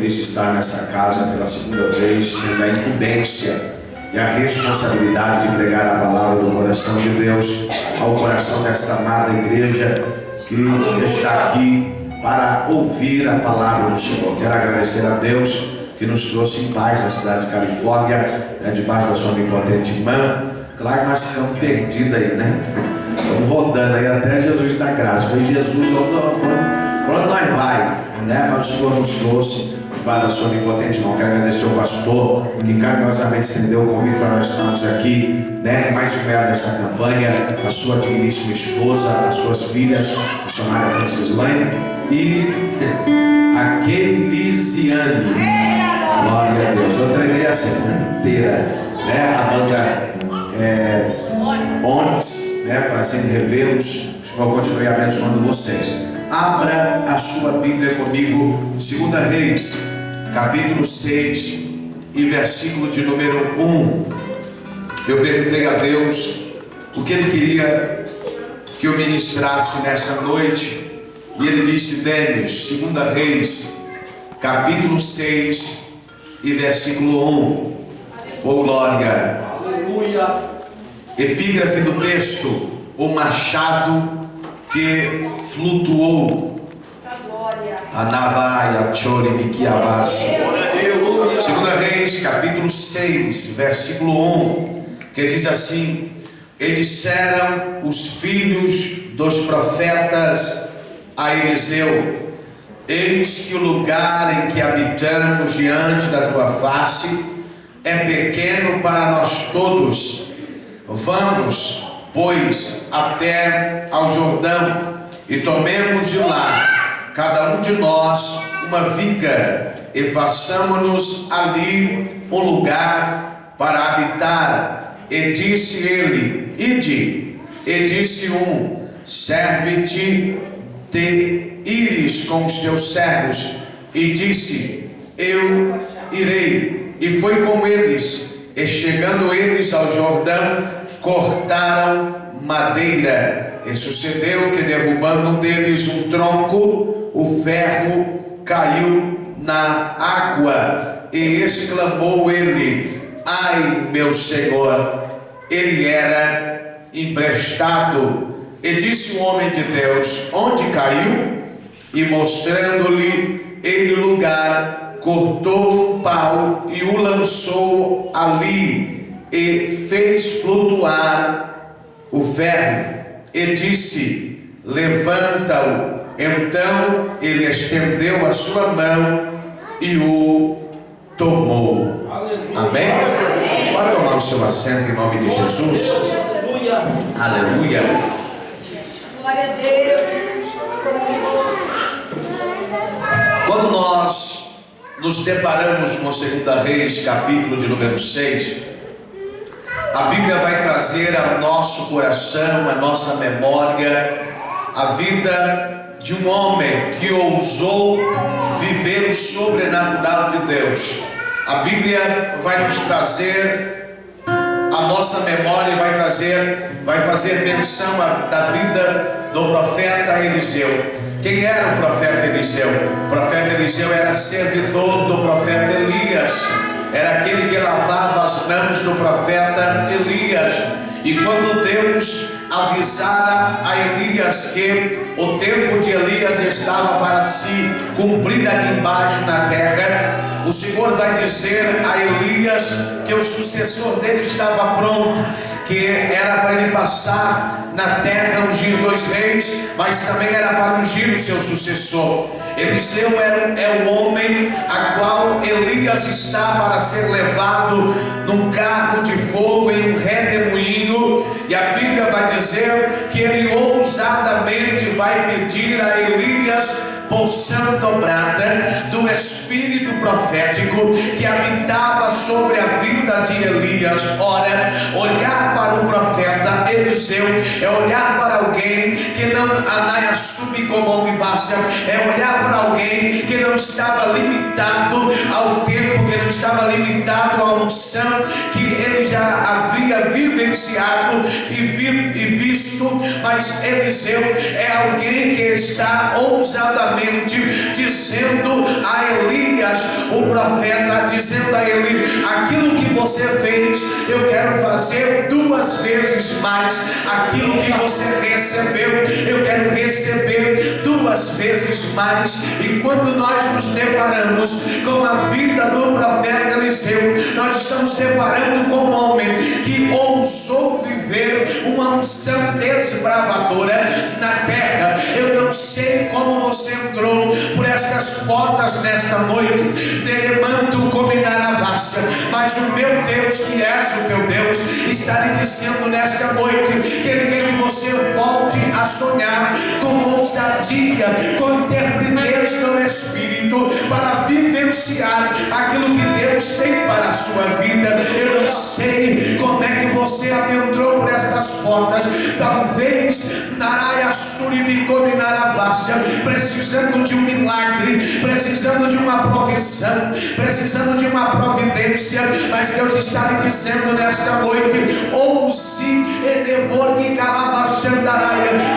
feliz de estar nessa casa pela segunda vez, tendo a incumbência e a responsabilidade de pregar a palavra do coração de Deus ao coração desta amada igreja que está aqui para ouvir a palavra do Senhor. Quero agradecer a Deus que nos trouxe em paz na cidade de Califórnia, debaixo da sua onipotente mão. Claro, mas estamos perdidos aí, né? Estamos rodando aí até Jesus da graça. Foi Jesus para onde nós vai, né? Mas o Senhor nos trouxe debaixo da sua onipotente mão. Quero agradecer ao pastor que carinhosamente estendeu o convite para nós estarmos aqui, né? Mais de perto dessa campanha, a sua digníssima esposa, as suas filhas, a missionária Francislane e a Keilisiane. Glória a Deus. Eu treinei a semana inteira, né? A banda Ontes, né? Para sempre revê-los. O Senhor continue abençoando vocês. Abra a sua Bíblia comigo, 2 Reis, capítulo 6 e versículo de número 1. Eu perguntei a Deus o que Ele queria que eu ministrasse nessa noite, e Ele disse: Denis, 2 Reis, capítulo 6 e versículo 1. Oh glória! Aleluia! Epígrafe do texto: o machado que flutuou. A navaia chore miquiavas. 2 Reis, capítulo 6, versículo 1, que diz assim: e disseram os filhos dos profetas a Eliseu: eis que o lugar em que habitamos diante da tua face é pequeno para nós todos. Vamos, pois, até ao Jordão e tomemos de lá, cada um de nós, uma viga, e façamos-nos ali um lugar para habitar. E disse ele: ide. E disse um: serve-te de ires com os teus servos. E disse: eu irei. E foi com eles. E chegando eles ao Jordão, cortaram madeira. E sucedeu que, derrubando um deles um tronco, o ferro caiu na água. E exclamou ele: ai, meu Senhor! Ele era emprestado. E disse o homem de Deus: onde caiu? E mostrando-lhe ele o lugar, cortou um pau e o lançou ali, e fez flutuar o ferro. E disse: levanta-o. Então ele estendeu a sua mão e o tomou. Amém? Pode tomar o seu assento em nome de Jesus. Aleluia. Glória a Deus. Quando nós nos deparamos com 2 Reis, capítulo de número 6, a Bíblia vai trazer ao nosso coração, à nossa memória, a vida de um homem que ousou viver o sobrenatural de Deus. A Bíblia vai nos trazer a nossa memória e vai fazer menção da vida do profeta Eliseu. Quem era o profeta Eliseu? O profeta Eliseu era servidor do profeta Elias. Era aquele que lavava as mãos do profeta Elias. E quando Deus avisara a Elias que o tempo de Elias estava para se cumprir aqui embaixo na terra, o Senhor vai dizer a Elias que o sucessor dele estava pronto, que era para ele passar na terra, ungir 2 reis, mas também era para ungir o seu sucessor. Eliseu é o homem a qual Elias está para ser levado num carro de fogo, em um redemoinho, e a Bíblia vai dizer que ele ousadamente vai pedir a Elias porção dobrada do espírito profético que habitava sobre a vida de Elias. Ora, olhar para o profeta Eliseu é olhar para alguém que não anaia subcomotivação, é olhar para alguém que não estava limitado ao tempo, que não estava limitado à unção que ele já havia vivenciado e visto, mas Eliseu é alguém que está ousadamente dizendo a Elias: o profeta, dizendo a ele: aquilo que você fez, eu quero fazer 2 vezes mais. Aquilo que você recebeu, eu quero receber 2 vezes mais. E quando nós nos deparamos com a vida do profeta Eliseu, nós estamos deparando com um homem que ousou viver uma unção desbravadora na terra. Eu não sei como você entrou por estas portas nesta noite, Deremanto Cominaravassia, mas o meu Deus, que és o teu Deus, está lhe dizendo nesta noite que Ele quer que você volte a sonhar com ousadia, com intrepidez no Espírito, para vivenciar aquilo que Deus tem para a sua vida. Eu não sei como é que você adentrou por estas portas, talvez Naraia Surimicominaravassia, precisando de um milagre, precisando de uma provisão, precisando de uma providência, mas Deus está lhe dizendo nesta noite: ouse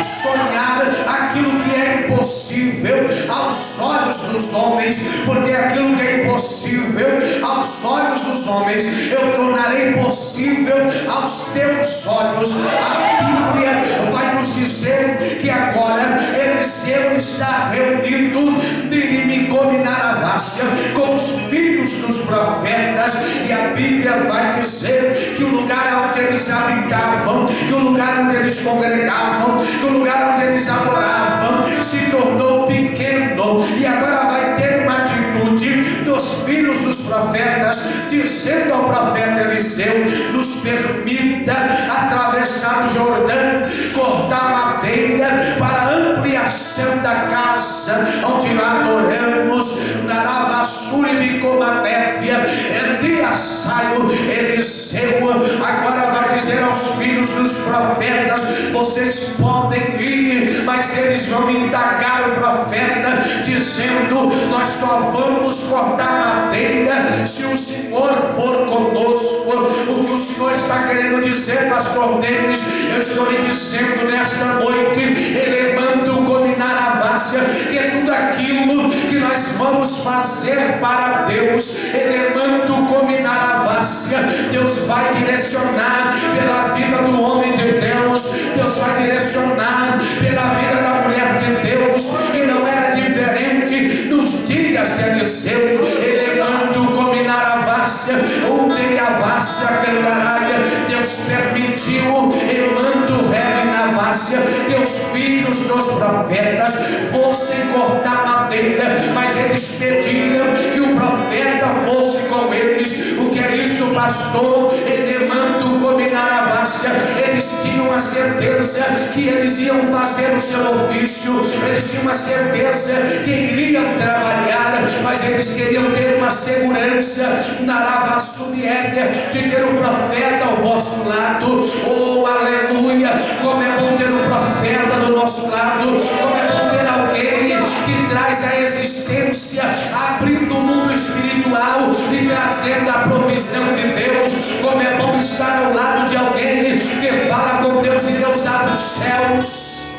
sonhar aquilo que é impossível aos olhos dos homens, porque aquilo que é impossível aos olhos dos homens, eu tornarei possível aos teus olhos. A Bíblia vai nos dizer que agora Eliseu está reunido com os filhos dos profetas, e a Bíblia vai dizer que o lugar onde eles habitavam, que o lugar onde eles congregavam, que o lugar onde eles adoravam se tornou pequeno, e agora vai ter uma atitude dos filhos dos profetas, dizendo ao profeta Eliseu: nos permita atravessar o Jordão, cortar madeira para a ampliação da casa onde adoramos. Eliseu agora vai dizer aos filhos dos profetas: vocês podem ir, mas eles vão indagar o profeta, dizendo: nós só vamos cortar madeira se o Senhor for conosco. O que o Senhor está querendo dizer, pastor Denis? Eu estou lhe dizendo nesta noite, Elemanto Cominaravassia, que é tudo aquilo que nós vamos fazer para Deus. Elemanto Cominaravassia, Deus vai direcionar pela vida do homem de Deus, Deus vai direcionar pela vida da mulher de Deus, e não era diferente nos dias de Eliseu. Elemanto Cominaravassia, Udeiavassia Candaraia, Deus permitiu Elemanto Revinavassia que os filhos dos profetas fossem cortar madeira, mas eles pediram que o profeta fosse com eles. O que é isso, pastor? Elemanto Cominaravassia, eles tinham a certeza que eles iam fazer o seu ofício, eles tinham a certeza que iriam trabalhar, mas eles queriam ter uma segurança na Ravassumiéria de ter um profeta ao vosso lado. Oh, aleluia! Como é bom ter um profeta do nosso lado, como é bom ter alguém que traz a existência, abrindo o mundo espiritual e trazendo a provisão de Deus. Como é bom estar ao lado de alguém que fala com Deus e Deus abre os céus.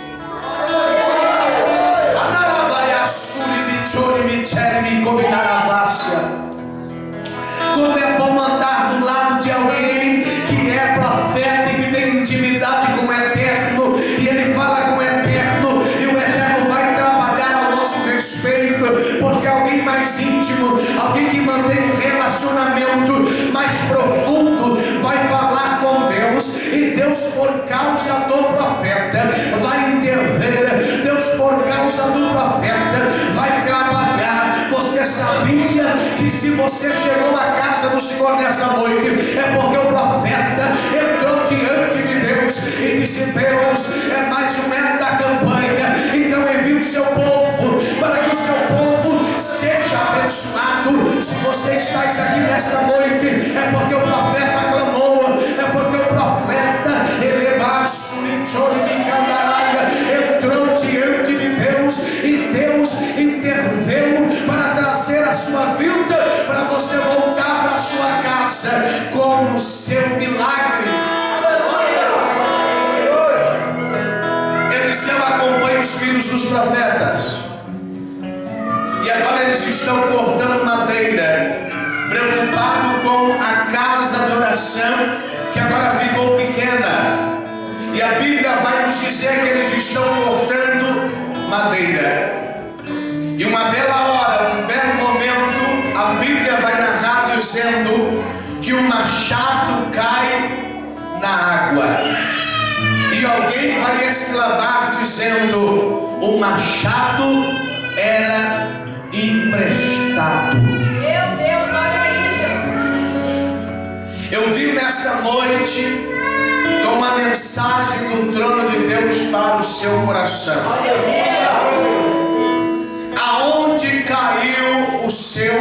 Como é bom andar do lado de alguém que é profeta e que tem intimidade com o Eterno, e ele fala com o Eterno, e o Eterno vai trabalhar ao nosso respeito, porque alguém mais íntimo, alguém que mantém um relacionamento mais profundo, vai falar com Deus, e Deus, por causa do profeta, vai intervir. Deus, por causa do profeta, vai trabalhar. Você sabia que se você chegou à casa do Senhor nessa noite, é porque o profeta entrou diante de Deus e disse: Deus, é mais um ano da campanha, então envie o seu povo, para que o seu povo seja abençoado. Se você está aqui nesta noite, é porque o profeta clamou, é porque o profeta entrou diante de Deus, e Deus interveio para trazer a sua vida, para você voltar para a sua casa com o seu milagre. Eliseu acompanha os filhos dos profetas, e agora eles estão cortando madeira habitação que agora ficou pequena. E a Bíblia vai nos dizer que eles estão cortando madeira. E uma bela hora, um belo momento, a Bíblia vai narrar dizendo que o machado cai na água. E alguém vai exclamar dizendo: o machado era emprestado. Meu Deus, olha aí, Jesus. Eu vim nesta noite com uma mensagem do trono de Deus para o seu coração. Olha Deus. Aonde caiu o seu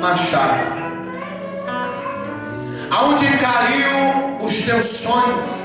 machado? Aonde caiu os teus sonhos?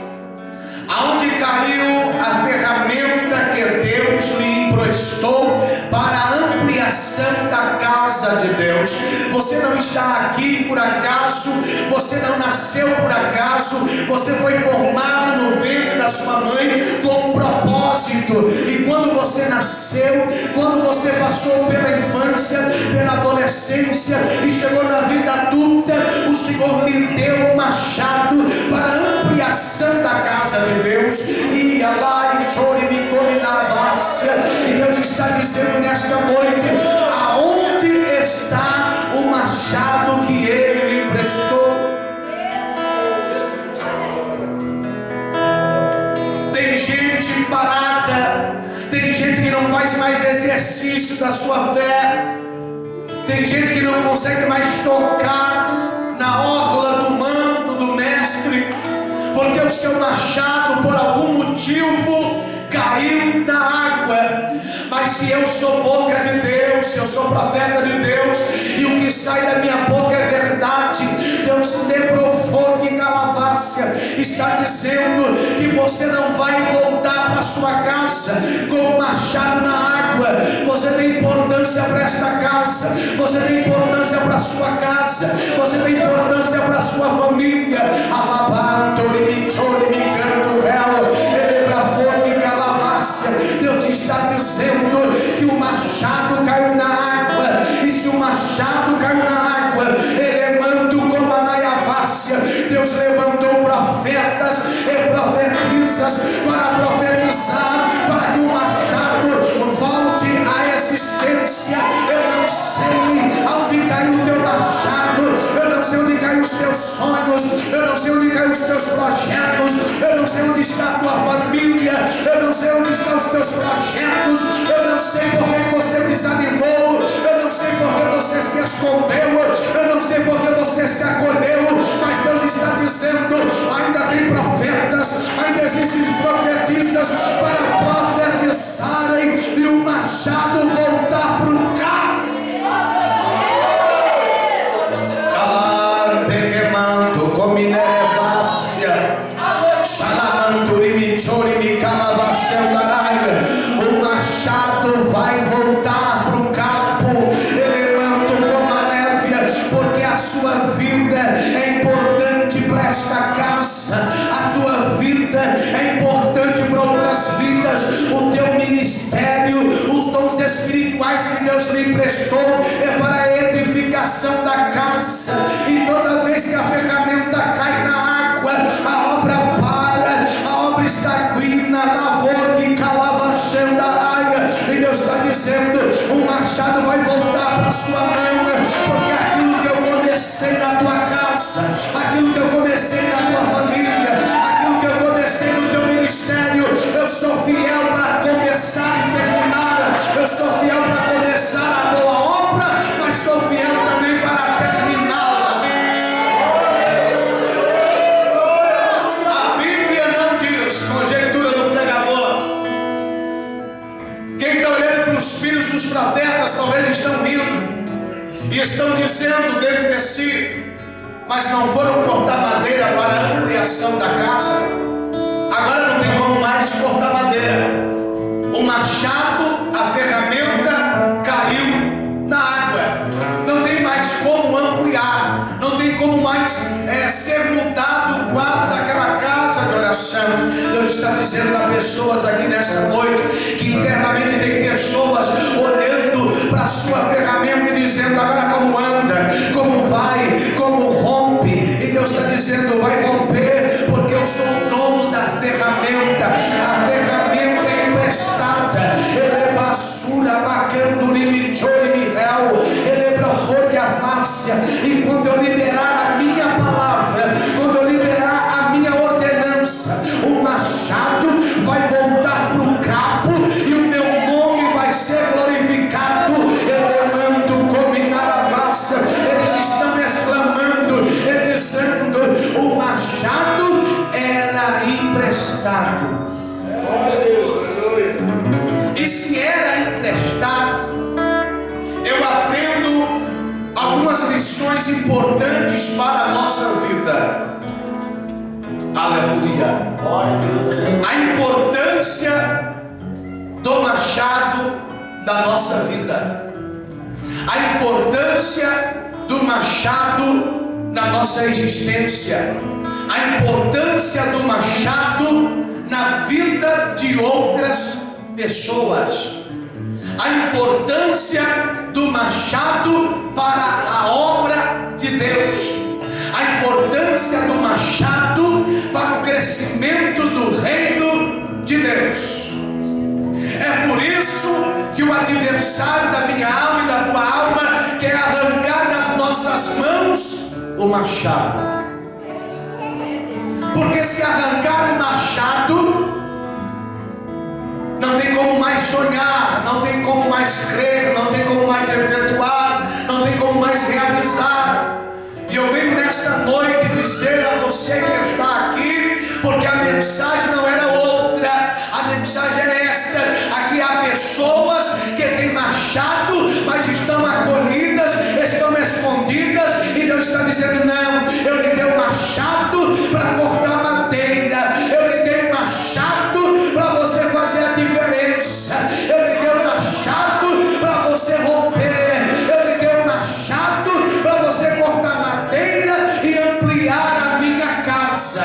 Aonde caiu a ferramenta que Deus lhe emprestou para a ampliação da casa de Deus? Você não está aqui por acaso, você não nasceu por acaso, você foi formado no ventre da sua mãe com um propósito. E quando você nasceu, quando você passou pela infância, pela adolescência e chegou na vida adulta, o Senhor lhe deu um machado para a ampliação da casa de Deus. E lá e chore me come na vácia. E Deus está dizendo nesta noite: aonde está o machado que Ele lhe emprestou? Tem gente parada, tem gente que não faz mais exercício da sua fé, tem gente que não consegue mais tocar na orla do manto do mestre, porque o seu machado por algum motivo caiu na água. Mas se eu sou boca de Deus, se eu sou profeta de Deus, e o que sai da minha boca é verdade, Deus de calavácia está dizendo que você não vai voltar para sua casa com o machado na água. Você tem importância para esta casa, você tem importância para sua casa, você tem importância para sua família. Deus está dizendo que o machado caiu na água, e se o machado caiu na água, ele manto como a naiavácia. Deus levantou profetas e profetisas para profetizar, para que o machado volte à existência. Eu não sei onde caiu o teu machado, eu não sei onde caiu os teus sonhos, eu não sei onde caiu os teus projetos, eu não sei onde está a tua família, eu não sei onde estão os teus projetos, eu não sei por que você desanimou, eu não sei por que você se escondeu, eu não sei por que você se acolheu, mas Deus está dizendo: ainda tem profetas, ainda existem profetisas para profetizarem e o machado voltar para o carro. Calante queimando com minervácia, xalamanturimi chorimi calavachandaraga. O machado vai voltar para o campo, elemanto como a névia, porque a sua vida é importante para esta casa, a tua vida é importante para outras vidas, o teu ministério, os dons espirituais que Deus lhe emprestou é para a edificação da casa. E toda vez que a ferramenta cai na água, a obra para, a obra estagna, lavor que calava xandaraia. E Deus está dizendo: o machado vai voltar para a sua mão, porque aquilo que eu comecei na tua casa, aquilo que eu comecei na tua família, aquilo que eu comecei no teu ministério, eu sou fiel para começar e terminar, eu sou fiel para começar a boa obra, mas sou fiel também para terminá-la. A Bíblia não diz, conjectura do pregador. Quem está olhando para os filhos dos profetas talvez estão rindo e estão dizendo dentro de si: mas não foram cortar madeira para a ampliação da casa? Agora não tem como mais cortar madeira. O machado, a ferramenta caiu na água. Não tem mais como ampliar, não tem como mais ser mudado o quadro daquela casa de oração. Deus está dizendo a pessoas aqui nesta noite que internamente tem pessoas olhando para a sua ferramenta e dizendo: agora como anda, como vai, como rompe. E Deus está dizendo: Galácia. E quando eu liberar a minha palavra, quando eu liberar a minha ordenança, o machado vai voltar para o cabo e o meu nome vai ser glorificado. Elemento cominaravassa. Eles estão exclamando e dizendo: o machado era emprestado. E se era emprestado, eu aprendo algumas lições importantes para a nossa vida. Aleluia. A importância do machado da nossa vida. A importância do machado na nossa existência. A importância do machado na vida de outras pessoas. A importância do machado para a obra de Deus. A importância do machado para o crescimento do reino de Deus. É por isso que o adversário da minha alma e da tua alma quer arrancar das nossas mãos o machado. Porque se arrancar o machado, não tem como mais sonhar, não tem como mais crer, não tem como mais efetuar, não tem como mais realizar. E eu venho nesta noite dizer a você que está aqui, porque a mensagem não era outra, a mensagem é esta: aqui há pessoas que têm machado, mas estão acolhidas, estão escondidas, e Deus está dizendo: não, eu lhe dei um machado para cortar madeira, eu lhe dei um machado para você fazer a diferença, eu lhe dei um machado para você romper, eu lhe dei um machado para você cortar madeira e ampliar a minha casa.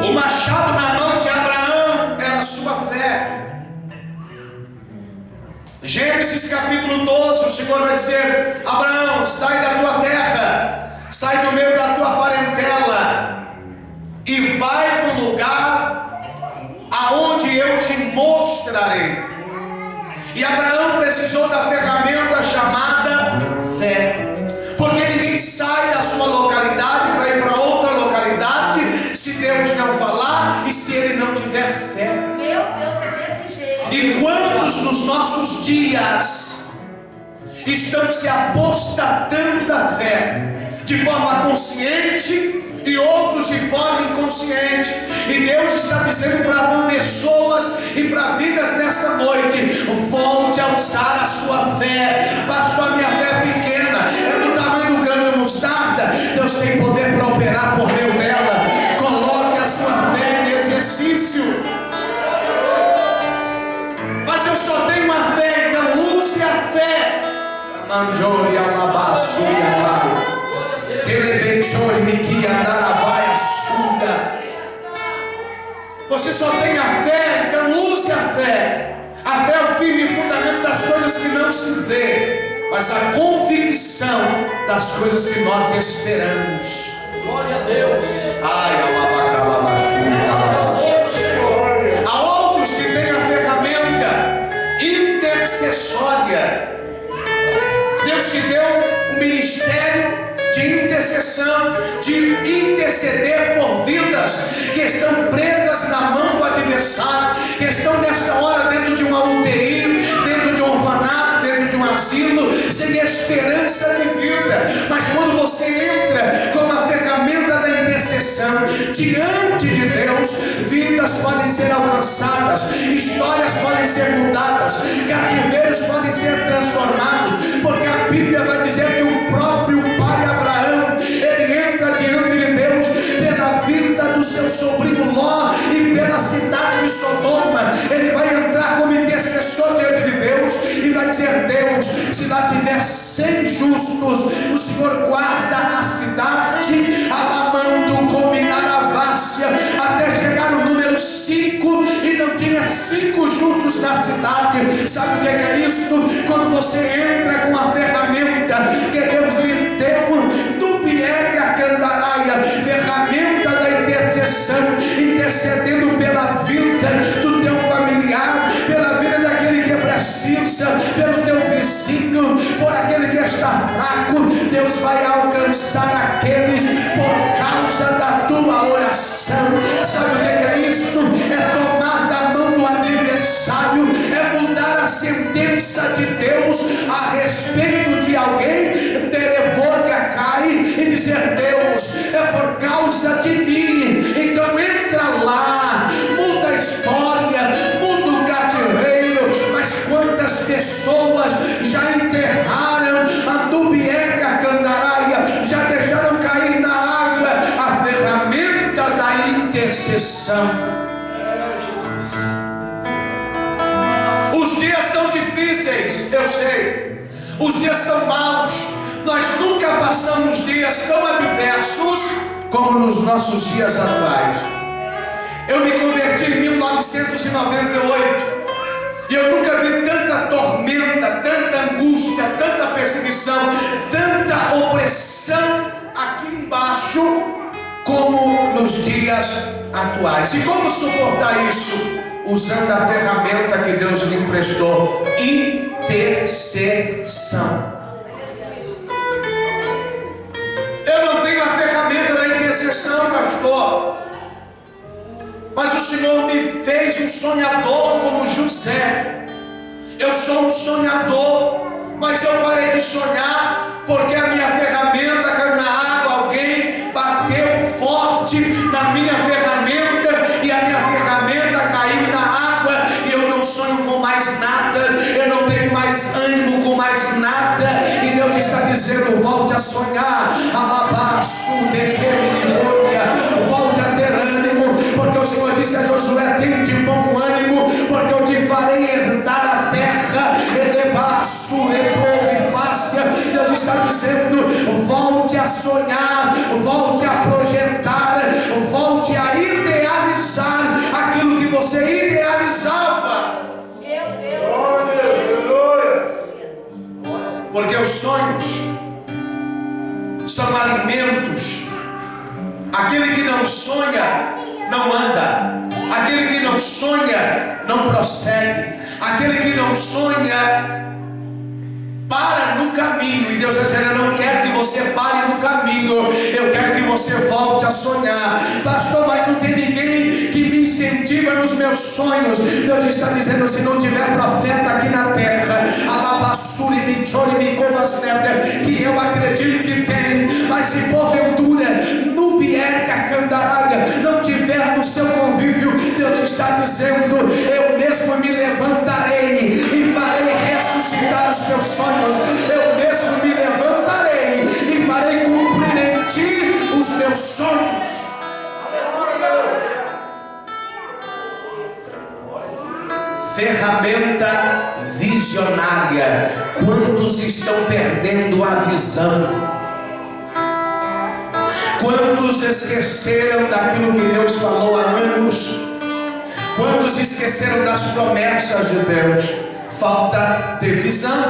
O machado na mão de Abraão era a sua fé. Gênesis capítulo 12, o Senhor vai dizer: Abraão, sai da tua terra, sai do meio da tua parentela e vai para o lugar aonde eu te mostrarei. E Abraão precisou da ferramenta chamada fé, porque ninguém sai da sua localidade para ir para outra localidade se Deus não falar e se ele não tiver fé. Meu Deus, é desse jeito. E quantos nos nossos dias estão se apostatando da fé de forma consciente e outros de forma inconsciente? E Deus está dizendo para pessoas e para vidas nesta noite: volte a usar a sua fé. Pastor, a minha fé é pequena, é do tamanho do grão de mostarda. Deus tem poder para operar por meio dela. Coloque a sua fé em exercício. Mas eu só tenho uma fé, então use a fé. Manjori alabaçuia, televechori miquia naravaia suda. Você só tem a fé, então use a fé. A fé é o firme fundamento das coisas que não se vê, mas a convicção das coisas que nós esperamos. Glória a Deus. Ai, há outros que têm a ferramenta intercessória. Deus te deu um ministério de intercessão, de interceder por vidas que estão presas na mão do adversário, que estão nesta hora dentro de uma UTI, dentro de um orfanato, dentro de um asilo, sem esperança de vida. Mas quando você entra com a ferramenta da intercessão diante de Deus, vidas podem ser alcançadas, histórias podem ser mudadas, cativeiros podem ser transformados, porque a Bíblia vai dizer que o próprio pai Abraão, ele entra diante de Deus pela vida do seu sobrinho Ló e pela cidade de Sodoma. Ele vai entrar como intercessor diante de Deus e vai dizer: Deus, se lá tiver 100 justos, o Senhor guarda a cidade, alamando cominaravássia, até chegar no número 5, e não tinha 5 justos na cidade. Sabe o que é isso? Quando você entra com a ferramenta que Deus lhe deu, do Pierre a Candaraia, ferramenta da intercessão, intercedendo pela vida precisa, pelo teu vizinho, por aquele que está fraco. Deus vai alcançar aqueles por causa da tua oração. Sabe o que é isso? É tomar da mão do adversário, é mudar a sentença de Deus a respeito de alguém, cai e dizer: Deus, é por causa de mim. Então entra lá, muda a história, muda o cativeiro. Mas quantas pessoas já enterraram a Nubieca Candaraia, já deixaram cair na água a ferramenta da intercessão. Os dias são difíceis, eu sei. Os dias são maus. Nós nunca passamos dias tão adversos como nos nossos dias atuais. Eu me converti em 1998 e eu nunca vi tanta tormenta, tanta angústia, tanta perseguição, tanta opressão aqui embaixo como nos dias atuais. E como suportar isso? Usando a ferramenta que Deus lhe emprestou: intercessão. Eu não tenho a ferramenta da intercessão, pastor, mas o Senhor me fez um sonhador como José. Eu sou um sonhador, mas eu parei de sonhar porque a minha ferramenta caiu na água. Alguém bateu forte na minha ferramenta e a minha ferramenta caiu na água, e eu não sonho com mais nada, eu não tenho mais ânimo com mais nada. E Deus está dizendo: volte a sonhar, volte a ter ânimo, porque o Senhor disse a Josué: tem de bom ânimo, porque eu te farei herdar a terra. Deus está dizendo: volte a sonhar, volte a projetar, volte a idealizar aquilo que você idealizava. Porque os sonhos são alimentos. Aquele que não sonha não anda. Aquele que não sonha não prossegue. Aquele que não sonha para no caminho. E Deus está dizendo: eu não quero que você pare no caminho, eu quero que você volte a sonhar. Pastor, mas não tem ninguém que me incentiva nos meus sonhos. Deus está dizendo: se não tiver profeta aqui na terra, que eu acredito que tem, mas se porventura Nubieca Candaraga não tiver no seu convívio, Deus está dizendo: eu mesmo me levantarei e farei ressuscitar os teus sonhos. Eu mesmo me levantarei e farei cumprir em ti os teus sonhos. Ferramenta visionária. Quantos estão perdendo a visão? Quantos esqueceram daquilo que Deus falou há anos? Quantos esqueceram das promessas de Deus? Falta ter visão.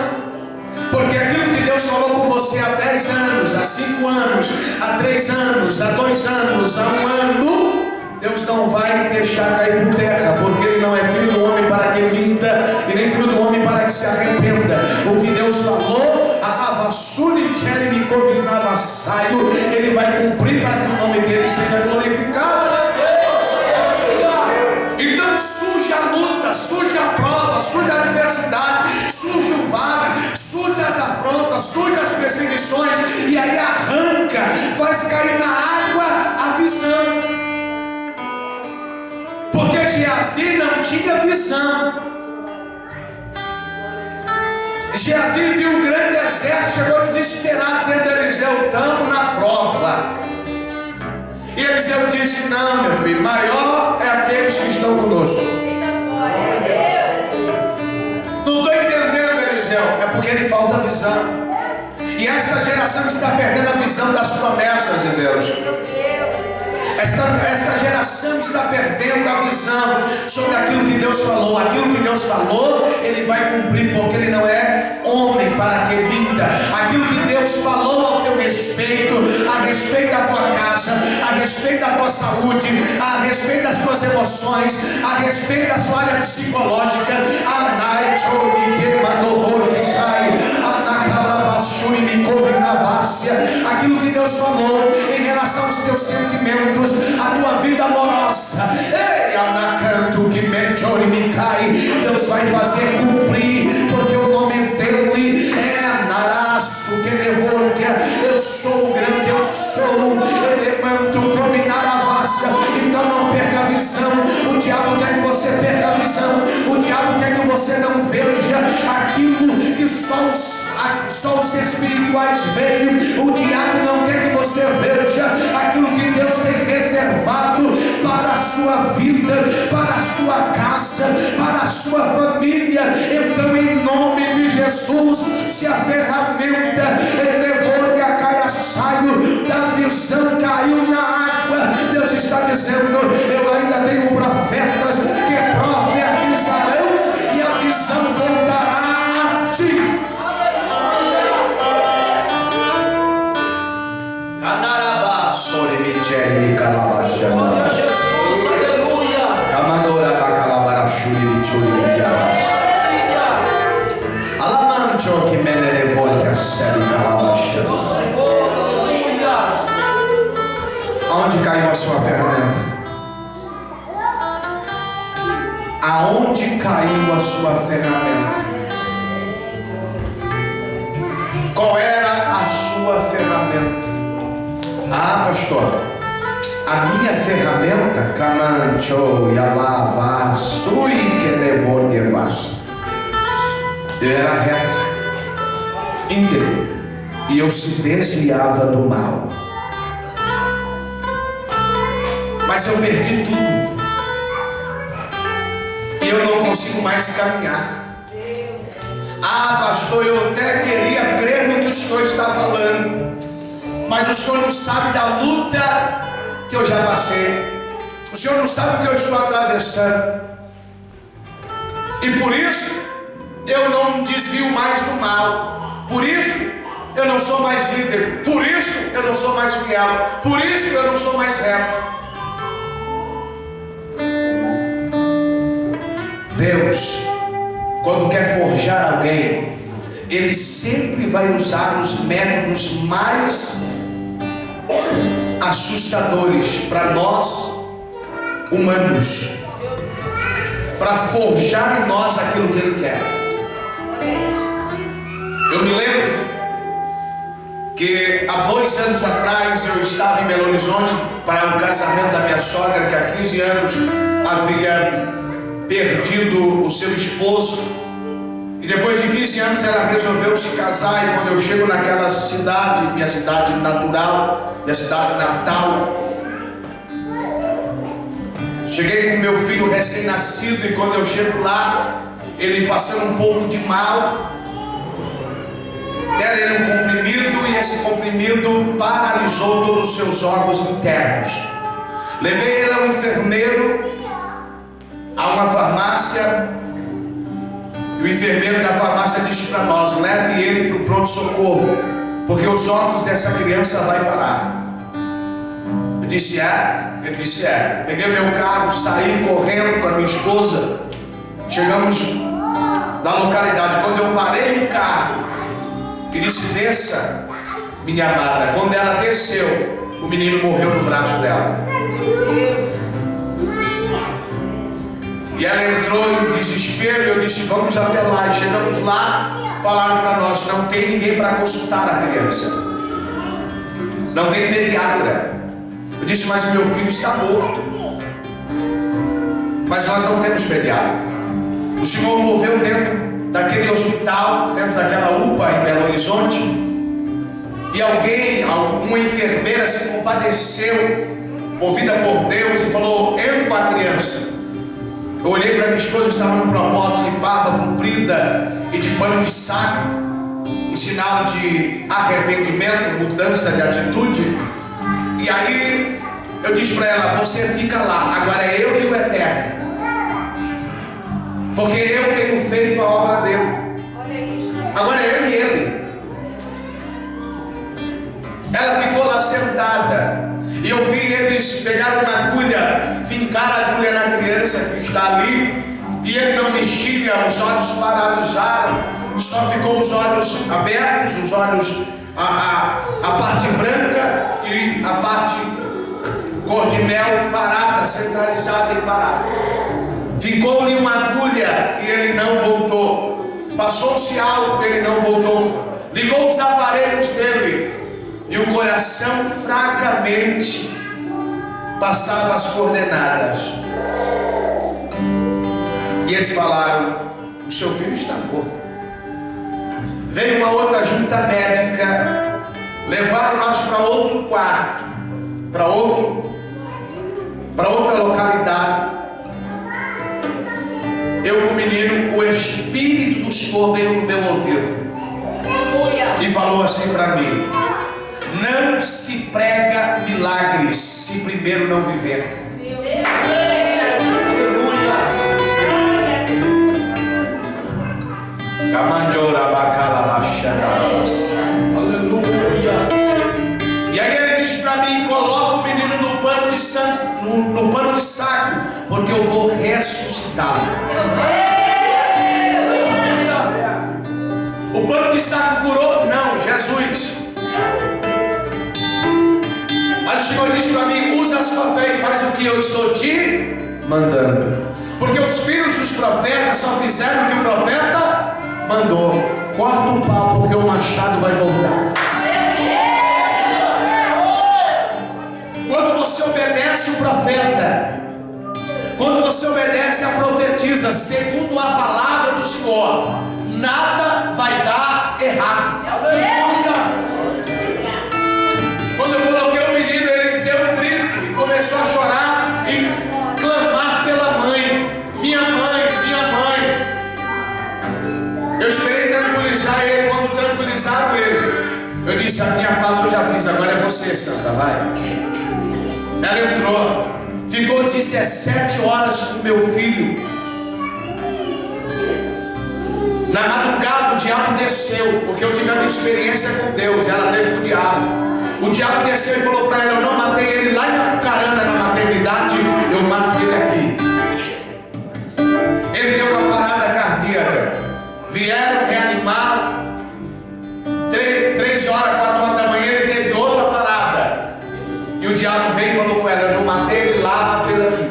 Porque aquilo que Deus falou com você há 10 anos, há 5 anos, há 3 anos, há 2 anos, há 1 ano, Deus não vai deixar cair por terra, porque Ele não é filho do homem para que minta, e nem filho do homem para que se arrependa. O que Deus falou, Ele vai cumprir para que o nome dele seja glorificado. Então surge a luta, surge a prova, surge a adversidade, surge o vale, surge as afrontas, surge as perseguições, e aí arranca, faz cair na água a visão. Porque Geazi não tinha visão. Geazi viu um grande exército, chegou desesperado, dizendo: Eliseu, estamos na prova. E Eliseu disse: não, meu filho, maior é aqueles que estão conosco. Não estou entendendo, Eliseu. É porque ele falta visão. E essa geração está perdendo a visão das promessas de Deus. Esta geração está perdendo a visão sobre aquilo que Deus falou. Aquilo que Deus falou, Ele vai cumprir, porque Ele não é homem para que minta. Aquilo que Deus falou ao teu respeito, a respeito da tua casa, a respeito da tua saúde, a respeito das tuas emoções, a respeito da sua área psicológica. Aquilo que Deus falou em relação aos teus sentimentos, a tua vida amorosa, Deus vai fazer cumprir, porque o nome dele é Naraço, que levou, que eu sou grande, eu sou elemanto, dominar a vasta. Então não perca a visão. O diabo quer que você perca a visão, o diabo quer que você não veja aquilo que só os espirituais veem. O diabo não quer que você veja aquilo que Deus tem reservado para a sua vida, para a sua casa, para a sua família. Então, em nome de Jesus, se a ferramenta levou que a caia saiu da visão, caiu na água, Deus está dizendo: eu ainda tenho profetas que profetizarão e a visão voltará a ti. Glória a Jesus, aleluia. Alamancho que me levou que a série calabasha. Aonde caiu a sua ferramenta? Aonde caiu a sua ferramenta? Qual era a sua ferramenta? Ah, pastor, a minha ferramenta, Camancho e Alava, Sui que levou de vaso. Eu era reto, íntegro, e eu se desviava do mal. Mas eu perdi tudo, e eu não consigo mais caminhar. Ah, pastor, eu até queria crer no que o senhor está falando, mas o senhor não sabe da luta que eu já passei. O senhor não sabe o que eu estou atravessando, e por isso eu não desvio mais do mal. Por isso eu não sou mais íntegro. Por isso eu não sou mais fiel. Por isso eu não sou mais reto. Deus, quando quer forjar alguém, Ele sempre vai usar os métodos mais assustadores para nós humanos, para forjar em nós aquilo que Ele quer. Eu me lembro que há 2 anos atrás eu estava em Belo Horizonte para o casamento da minha sogra, que há 15 anos havia perdido o seu esposo, e depois de 15 anos ela resolveu se casar. E quando eu chego naquela cidade, minha cidade natural, minha cidade natal, cheguei com meu filho recém-nascido, e quando eu chego lá, ele passando um pouco de mal, deram ele um comprimido, e esse comprimido paralisou todos os seus órgãos internos. Levei ele ao enfermeiro, a uma farmácia, e o enfermeiro da farmácia disse para nós: leve ele para o pronto-socorro, porque os órgãos dessa criança vai parar. Eu disse: é? Ele disse: é. Peguei meu carro, saí correndo com a minha esposa, chegamos na localidade. Quando eu parei o carro e disse: desça, minha amada, quando ela desceu, o menino morreu no braço dela. E ela entrou em desespero, e eu disse: vamos até lá. E chegamos lá, falaram para nós: não tem ninguém para consultar a criança, não tem pediatra. Eu disse: mas meu filho está morto. Mas nós não temos pediatra. O senhor moveu dentro daquele hospital, dentro daquela UPA em Belo Horizonte, e uma enfermeira se compadeceu, movida por Deus, e falou: entre com a criança. Eu olhei para minha esposa, estava no propósito de barba comprida e de pano de saco, em sinal de arrependimento, mudança de atitude. E aí eu disse para ela: você fica lá, agora é eu e o Eterno, porque eu tenho feito a obra dele. Agora é eu e ele. E eu vi eles pegaram uma agulha, fincar a agulha na criança que está ali, e ele não mexia, os olhos paralisaram, só ficou os olhos abertos, os olhos, a parte branca e a parte cor de mel parada, centralizada e parada. Ficou-lhe uma agulha e ele não voltou. Passou-se algo e ele não voltou. Ligou os aparelhos dele e o coração fracamente passava as coordenadas. E eles falaram: o seu filho está morto. Veio uma outra junta médica, levaram nós para outro quarto, para outra localidade. Eu com o menino, o Espírito do Senhor veio no meu ouvido e falou assim para mim: não se prega milagres se primeiro não viver. Aleluia. E aí ele disse para mim: coloca o menino no pano de saco, porque eu vou ressuscitá-lo. O pano de saco curou? Não, Jesus. Mas o Senhor disse para mim: usa a sua fé e faz o que eu estou te mandando. Porque os filhos dos profetas só fizeram o que o profeta mandou. Corta o pau, porque o machado vai voltar. Quando você obedece o profeta, quando você obedece a profetisa, segundo a palavra do Senhor, nada vai dar errado. Quando eu coloquei o menino, ele deu um grito e começou a chorar e clamar pela mãe: minha mãe, minha mãe. Eu esperei tranquilizar ele. Quando tranquilizaram ele, eu disse: a minha parte eu já fiz, agora é você, Santa, vai. Ela entrou, ficou 17 horas com meu filho. Na madrugada o diabo desceu, porque eu tive a minha experiência com Deus, ela teve com o diabo. O diabo desceu e falou para ela: eu não matei ele lá em Apucarana, na maternidade, eu mato ele aqui. Ele deu uma parada cardíaca. Vieram reanimar. 3 horas, 4 horas da manhã, ele teve outra parada. E o diabo veio e falou com ela: eu não matei ele lá, matei ele aqui.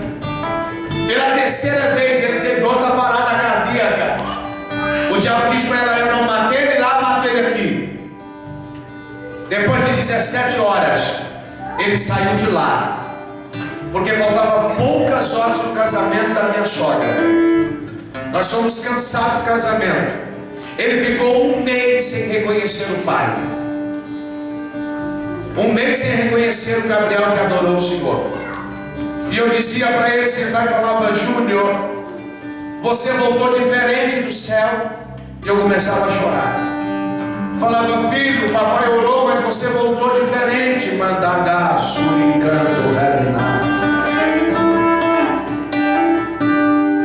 Pela terceira vez ele teve outra parada cardíaca. O diabo disse para ela: eu não matei ele lá, matei ele aqui. Depois de 17 horas, ele saiu de lá, porque faltavam poucas horas para o casamento da minha sogra. Nós somos cansados do casamento. Ele ficou 1 mês sem reconhecer o pai. 1 mês sem reconhecer o Gabriel que adorou o Senhor. E eu dizia para ele, sentar e falava: Júnior, você voltou diferente do céu. E eu começava a chorar. Falava: filho, papai orou, mas você voltou diferente. Mandaga, suricanto, reina.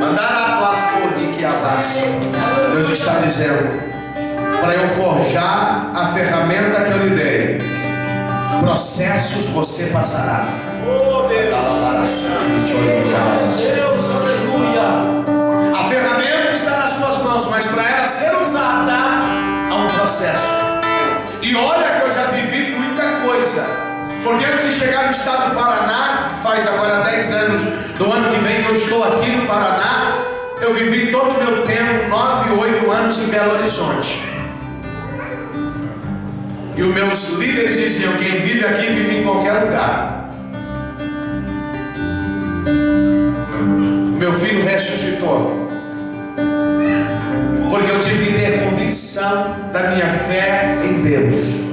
Mandara plafone que avassa. Deus está dizendo para eu forjar a ferramenta que eu lhe dei. Processos você passará. Deus, aleluia. A ferramenta está nas suas mãos, mas para ela ser usada há um processo. E olha que eu já vivi muita coisa. Porque antes de chegar no estado do Paraná, faz agora 10 anos do ano que vem que eu estou aqui no Paraná, eu vivi todo o meu tempo, 9, 8 anos em Belo Horizonte. E os meus líderes diziam: quem vive aqui vive em qualquer lugar. Meu filho ressuscitou, porque eu tive que ter convicção da minha fé em Deus.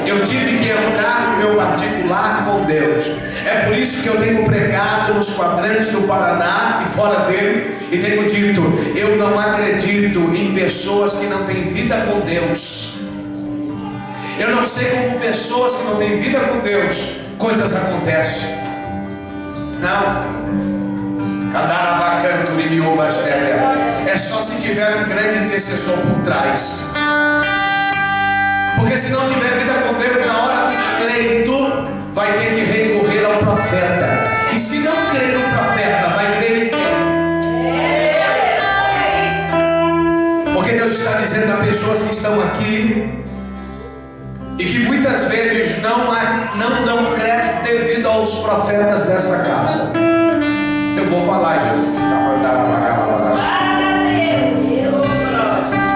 Eu tive que entrar no meu particular com Deus. É por isso que eu tenho pregado nos quadrantes do Paraná e fora dele, e tenho dito: eu não acredito em pessoas que não têm vida com Deus. Eu não sei como pessoas que não têm vida com Deus, coisas acontecem. Não. É só se tiver um grande intercessor por trás. Porque se não tiver vida com Deus, na hora do estreito, vai ter que recorrer ao profeta. E se não crer no profeta, vai crer em quem? Porque Deus está dizendo a pessoas que estão aqui e que muitas vezes não dão crédito devido aos profetas dessa casa. Eu vou falar, Jesus.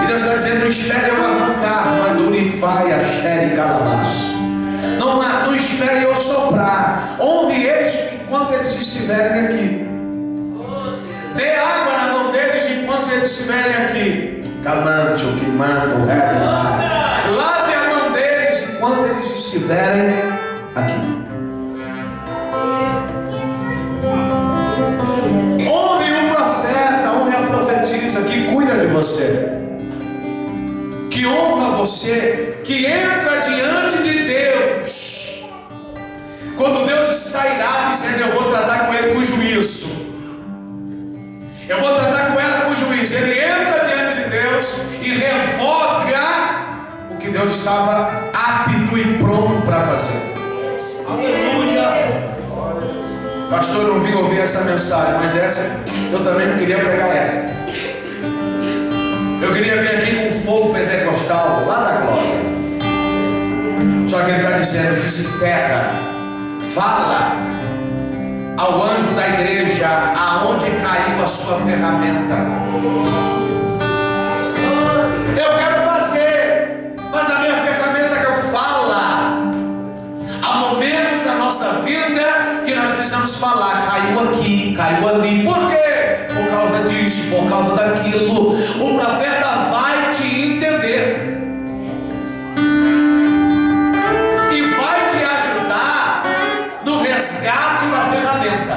E Deus está dizendo: não espere eu arrancar, Mandurifai, Axere, Calabás. Não espere eu soprar. Honre eles enquanto eles estiverem aqui. Dê água na mão deles enquanto eles estiverem aqui. Calante, o que manda, o réu. Lave a mão deles enquanto eles estiverem aqui. Honre o profeta, honre a profetisa que cuida de você, que honra você, que entra diante de Deus. Quando Deus está irado, dizendo: eu vou tratar com ele com juízo, eu vou tratar com ela com juízo. Ele entra diante de Deus e revoga o que Deus estava apto e pronto para fazer. Aleluia. Pastor, eu não vim ouvir essa mensagem, mas essa eu também não queria pregar essa. Eu queria vir aqui com fogo pentecostal lá da glória. Só que ele está dizendo: desenterra, fala ao anjo da igreja aonde caiu a sua ferramenta. Eu quero fazer, mas a minha ferramenta que eu falo, há momentos da nossa vida que nós precisamos falar: caiu aqui, caiu ali. Por quê? Por causa disso, por causa daquilo. O profeta vai te entender e vai te ajudar no resgate da ferramenta.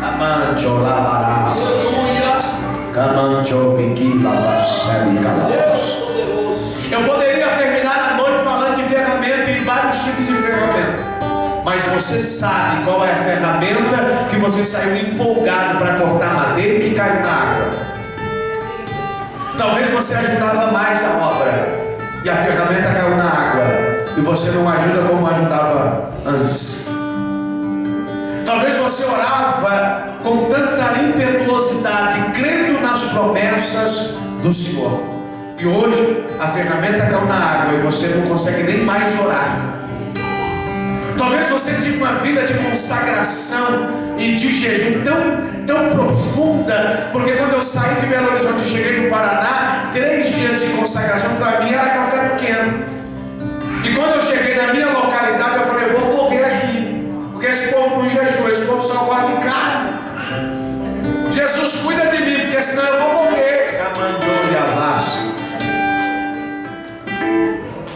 Amante, olavarás. Camante, obiquilavas, eu poderia terminar a noite falando de ferramenta e vários tipos de ferramenta, mas você sabe qual é a ferramenta que você saiu empolgado para cortar madeira e que caiu na água. Talvez você ajudava mais a obra e a ferramenta caiu na água e você não ajuda como ajudava antes. Talvez você orava com tanta impetuosidade, crendo nas promessas do Senhor, e hoje a ferramenta caiu na água e você não consegue nem mais orar. Talvez você tinha uma vida de consagração e de jejum tão profunda, porque quando eu saí de Belo Horizonte e cheguei no Paraná, 3 dias de consagração para mim era café pequeno. E quando eu cheguei na minha localidade, eu falei: vou morrer aqui, porque esse povo não jejua, esse povo só gosta de carne. Jesus, cuida de mim, porque senão eu vou morrer.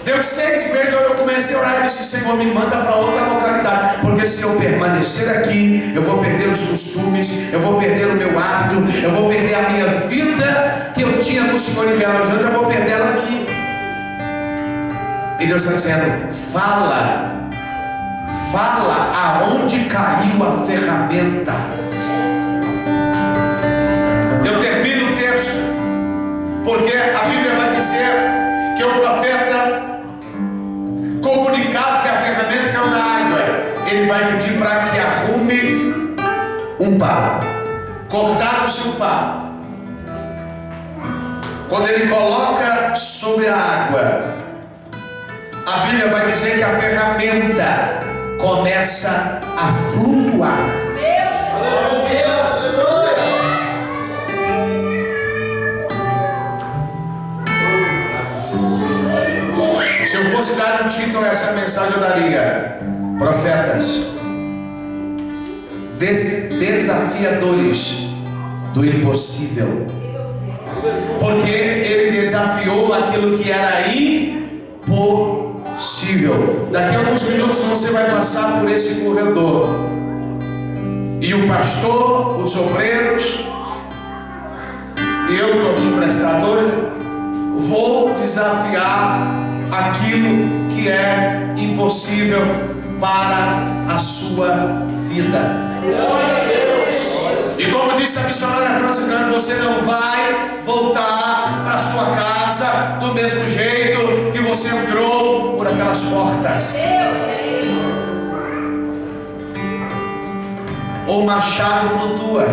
Deu 6 meses, eu comecei a orar e disse: Senhor, me manda para outra localidade, porque se eu permanecer aqui, eu vou perder os costumes, eu vou perder o meu hábito, eu vou perder a minha vida que eu tinha com o Senhor em Belo Horizonte, eu vou perder ela aqui. E Deus está dizendo: fala aonde caiu a ferramenta. Eu termino o texto, porque a Bíblia vai dizer que o profeta, comunicado que a ferramenta caiu na água, ele vai pedir para que arrume um pau. Cortaram-se um pau. Quando ele coloca sobre a água, a Bíblia vai dizer que a ferramenta começa a flutuar. Se eu fosse dar um título a essa mensagem, eu daria: profetas desafiadores do impossível. Porque ele desafiou aquilo que era impossível. Daqui a alguns minutos você vai passar por esse corredor, e o pastor, os obreiros e eu estou aqui emprestado hoje, vou desafiar aquilo que é impossível para a sua vida. E como disse a missionária franciscana, você não vai voltar para sua casa do mesmo jeito que você entrou por aquelas portas. o machado flutua.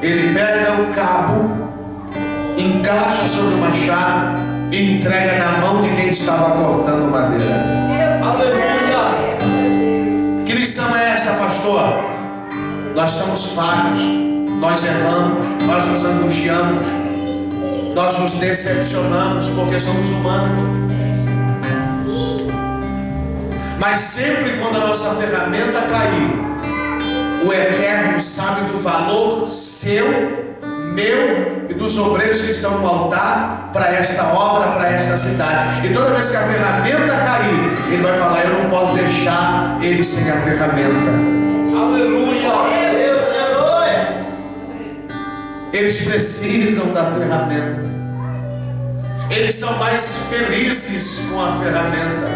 Ele pega o cabo, encaixa sobre o machado e entrega na mão de quem estava cortando madeira. Aleluia. Que lição é essa, pastor? Nós somos falhos, nós erramos, nós nos angustiamos, nós nos decepcionamos porque somos humanos. Mas sempre quando a nossa ferramenta cair, o Eterno sabe do valor seu, meu e dos obreiros que estão no altar para esta obra, para esta cidade. E toda vez que a ferramenta cair, Ele vai falar: eu não posso deixar ele sem a ferramenta. Aleluia. Eles precisam da ferramenta. Eles são mais felizes com a ferramenta.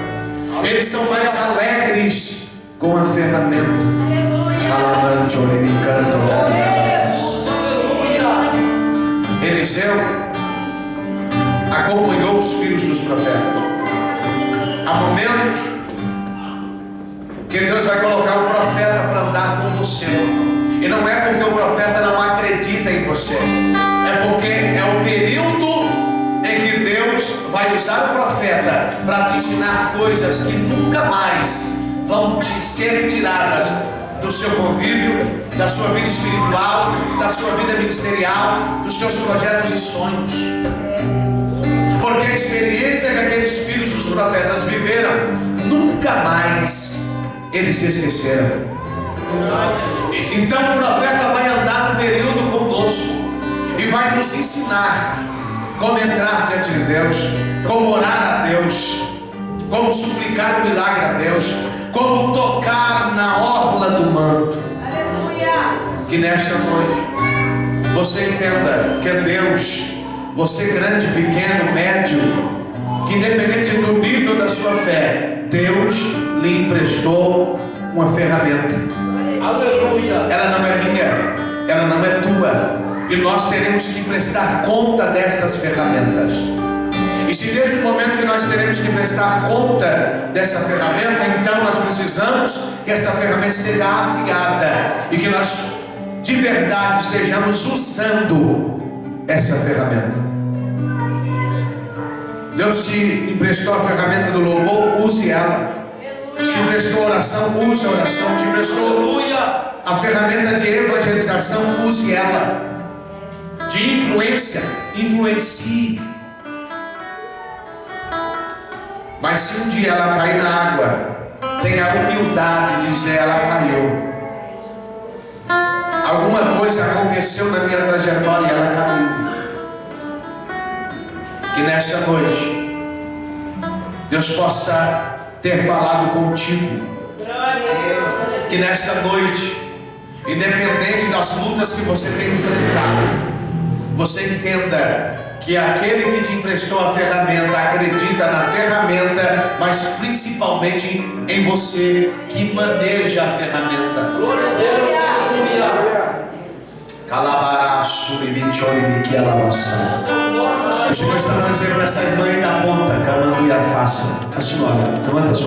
Eles são mais alegres com a ferramenta. Eliseu acompanhou os filhos dos profetas. Há momentos que Deus vai colocar o profeta para andar com você. E não é porque o profeta não acredita em você, é porque é o período em que Deus vai usar o profeta para te ensinar coisas que nunca mais vão te ser tiradas do seu convívio, da sua vida espiritual, da sua vida ministerial, dos seus projetos e sonhos. Porque a experiência que aqueles filhos dos profetas viveram, nunca mais eles se esqueceram. Então o profeta vai andar um período conosco e vai nos ensinar como entrar diante de Deus, como orar a Deus, como suplicar o milagre a Deus, como tocar na orla do manto. Aleluia. Que nesta noite você entenda que é Deus, você grande, pequeno, médio, que independente do nível da sua fé, Deus lhe emprestou uma ferramenta. Aleluia. Ela não é minha, ela não é tua, e nós teremos que prestar conta destas ferramentas. E se desde o momento que nós teremos que prestar conta dessa ferramenta, então nós precisamos que essa ferramenta esteja afiada e que nós de verdade estejamos usando essa ferramenta. Deus te emprestou a ferramenta do louvor, use ela. Te emprestou a oração, use a oração. Te emprestou a ferramenta de evangelização, use ela. De influência, influencie. Mas se um dia ela cair na água, tenha a humildade de dizer: ela caiu. Alguma coisa aconteceu na minha trajetória e ela caiu. Que nesta noite Deus possa ter falado contigo. Que nesta noite, independente das lutas que você tem enfrentado, você entenda que aquele que te emprestou a ferramenta acredita na ferramenta, mas principalmente em você que maneja a ferramenta. Glória a Deus. Aleluia. Calabaraço, libichone, que alabação. O Senhor está mandando dizer para essa irmã aí da ponta, calando e a faça. A senhora, levanta a sua